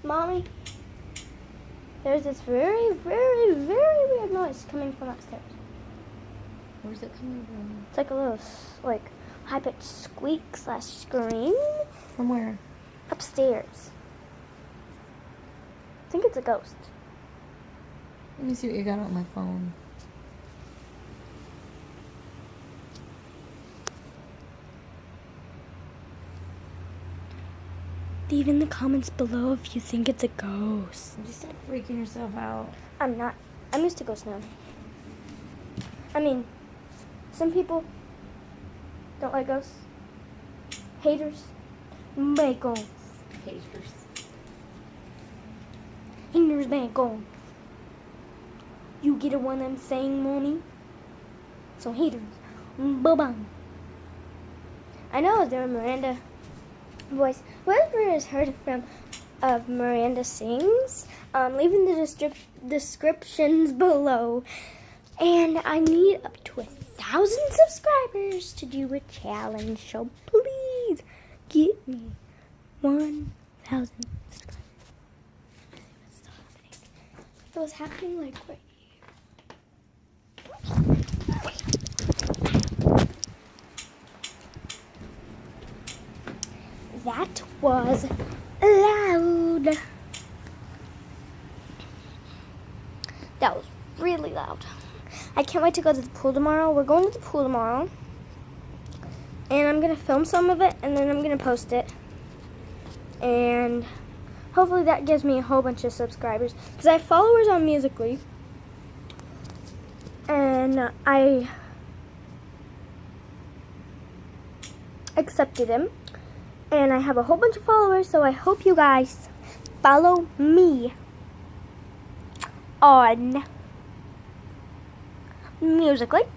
Mommy, there's this very, very, very weird noise coming from upstairs. Where's it coming from? It's like a little, like, high-pitched squeak / scream. From where? Upstairs. I think it's a ghost. Let me see what you got on my phone. Leave in the comments below if you think it's a ghost. Just stop freaking yourself out. I'm not. I'm used to ghosts now. I mean, some people don't like ghosts. Haters. Make on. Haters. Haters make on. You get what I'm saying, Mommy? So haters. Bye-bye. I know there Miranda voice. Whoever has heard from of Miranda Sings, leave in the descriptions below. And I need up to 1,000 subscribers to do a challenge. So please get me 1,000 subscribers. Let's see what's happening. It was happening like right here. That was loud. That was really loud. I can't wait to go to the pool tomorrow. We're going to the pool tomorrow. And I'm going to film some of it, and then I'm going to post it. And hopefully that gives me a whole bunch of subscribers. Because I have followers on Musical.ly. And I accepted him. And I have a whole bunch of followers, so I hope you guys follow me on Musical.ly.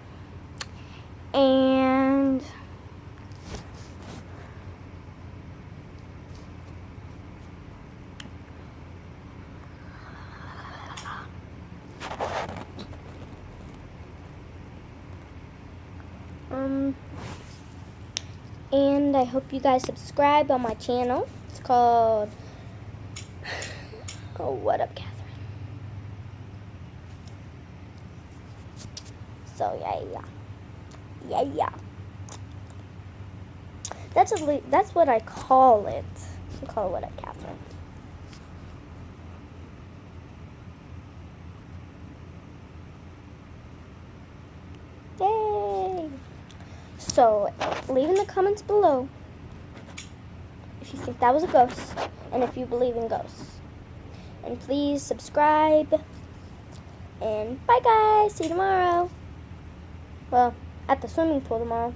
And I hope you guys subscribe on my channel. It's called Oh, What Up, Catherine? So yeah. That's what I call it. I call it What Up, Catherine. Yay! So, leave in the comments below if you think that was a ghost and if you believe in ghosts. And please subscribe. And bye guys, see you tomorrow. Well, at the swimming pool tomorrow.